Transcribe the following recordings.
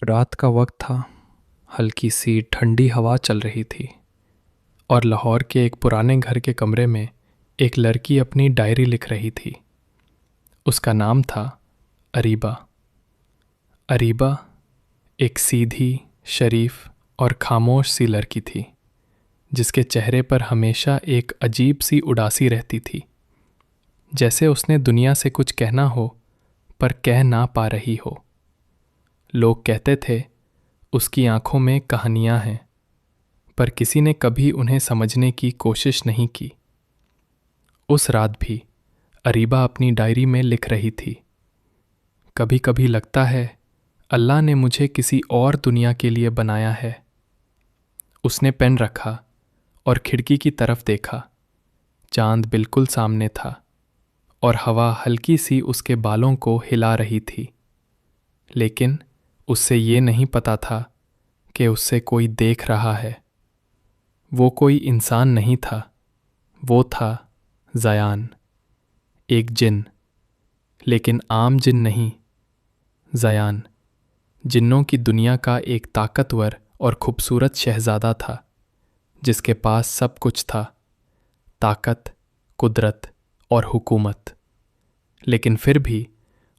रात का वक्त था। हल्की सी ठंडी हवा चल रही थी और लाहौर के एक पुराने घर के कमरे में एक लड़की अपनी डायरी लिख रही थी। उसका नाम था अरीबा। अरीबा एक सीधी, शरीफ और खामोश सी लड़की थी जिसके चेहरे पर हमेशा एक अजीब सी उदासी रहती थी, जैसे उसने दुनिया से कुछ कहना हो पर कह ना पा रही हो। लोग कहते थे उसकी आंखों में कहानियां हैं, पर किसी ने कभी उन्हें समझने की कोशिश नहीं की। उस रात भी अरीबा अपनी डायरी में लिख रही थी, कभी कभी लगता है अल्लाह ने मुझे किसी और दुनिया के लिए बनाया है। उसने पेन रखा और खिड़की की तरफ देखा। चांद बिल्कुल सामने था और हवा हल्की सी उसके बालों को हिला रही थी, लेकिन उससे ये नहीं पता था कि उससे कोई देख रहा है। वो कोई इंसान नहीं था, वो था ज़यान, एक जिन, लेकिन आम जिन नहीं। ज़यान जिन्नों की दुनिया का एक ताकतवर और खूबसूरत शहज़ादा था जिसके पास सब कुछ था, ताकत, कुदरत और हुकूमत। लेकिन फिर भी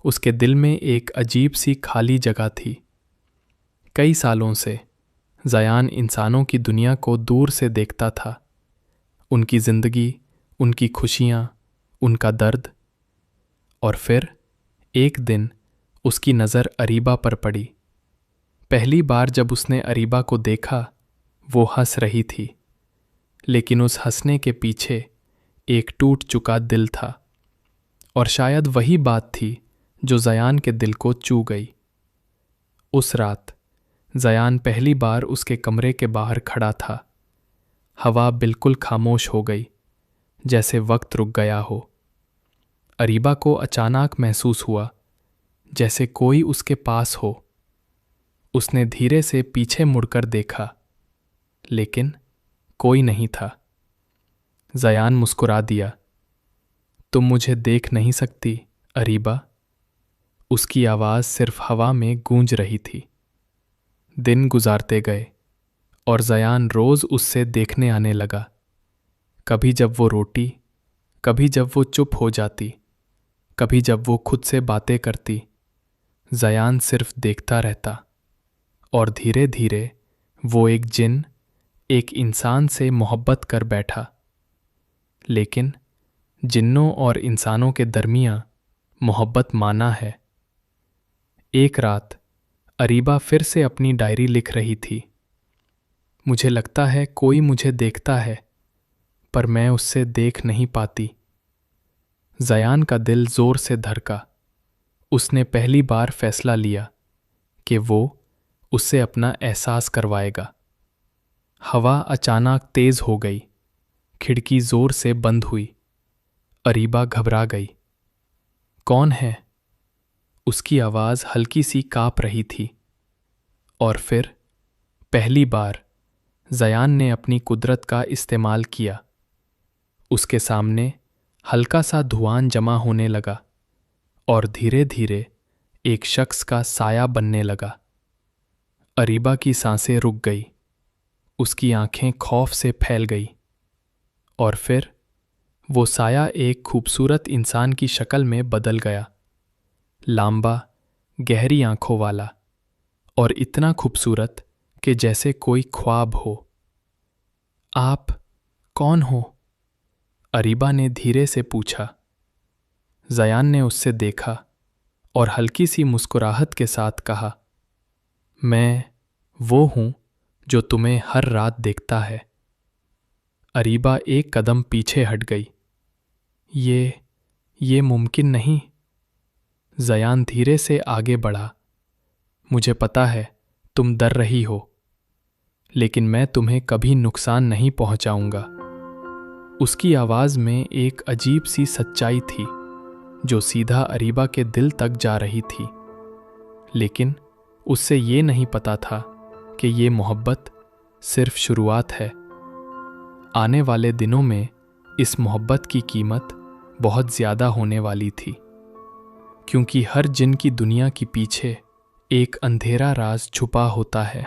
उसके दिल में एक अजीब सी खाली जगह थी। कई सालों से ज़यान इंसानों की दुनिया को दूर से देखता था, उनकी ज़िंदगी, उनकी खुशियाँ, उनका दर्द। और फिर एक दिन उसकी नज़र अरीबा पर पड़ी। पहली बार जब उसने अरीबा को देखा, वो हंस रही थी, लेकिन उस हंसने के पीछे एक टूट चुका दिल था। और शायद वही बात थी जो ज़यान के दिल को छू गई। उस रात ज़यान पहली बार उसके कमरे के बाहर खड़ा था। हवा बिल्कुल खामोश हो गई, जैसे वक्त रुक गया हो। अरीबा को अचानक महसूस हुआ जैसे कोई उसके पास हो। उसने धीरे से पीछे मुड़कर देखा, लेकिन कोई नहीं था। ज़यान मुस्कुरा दिया। तुम मुझे देख नहीं सकती अरीबा? उसकी आवाज़ सिर्फ हवा में गूंज रही थी। दिन गुजारते गए और ज़यान रोज़ उससे देखने आने लगा। कभी जब वो रोटी, कभी जब वो चुप हो जाती, कभी जब वो खुद से बातें करती। ज़यान सिर्फ देखता रहता और धीरे धीरे वो एक जिन, एक इंसान से मोहब्बत कर बैठा। लेकिन जिन्नों और इंसानों के दरमियाँ मोहब्बत माना है। एक रात अरीबा फिर से अपनी डायरी लिख रही थी। मुझे लगता है कोई मुझे देखता है, पर मैं उससे देख नहीं पाती। ज़यान का दिल जोर से धड़का। उसने पहली बार फैसला लिया कि वो उससे अपना एहसास करवाएगा। हवा अचानक तेज हो गई, खिड़की जोर से बंद हुई। अरीबा घबरा गई। कौन है? उसकी आवाज़ हल्की सी काँप रही थी। और फिर पहली बार ज़यान ने अपनी कुदरत का इस्तेमाल किया। उसके सामने हल्का सा धुआं जमा होने लगा और धीरे धीरे एक शख्स का साया बनने लगा। अरीबा की सांसें रुक गई, उसकी आंखें खौफ से फैल गई। और फिर वो साया एक खूबसूरत इंसान की शक्ल में बदल गया। लंबा, गहरी आंखों वाला और इतना खूबसूरत कि जैसे कोई ख्वाब हो। आप कौन हो? अरीबा ने धीरे से पूछा। ज़यान ने उससे देखा और हल्की सी मुस्कुराहट के साथ कहा, मैं वो हूं जो तुम्हें हर रात देखता है। अरीबा एक कदम पीछे हट गई। ये मुमकिन नहीं। ज़यान धीरे से आगे बढ़ा। मुझे पता है तुम डर रही हो, लेकिन मैं तुम्हें कभी नुकसान नहीं पहुंचाऊंगा। उसकी आवाज़ में एक अजीब सी सच्चाई थी जो सीधा अरीबा के दिल तक जा रही थी। लेकिन उससे ये नहीं पता था कि ये मोहब्बत सिर्फ शुरुआत है। आने वाले दिनों में इस मोहब्बत की कीमत बहुत ज़्यादा होने वाली थी, क्योंकि हर जिन की दुनिया के पीछे एक अंधेरा राज छुपा होता है।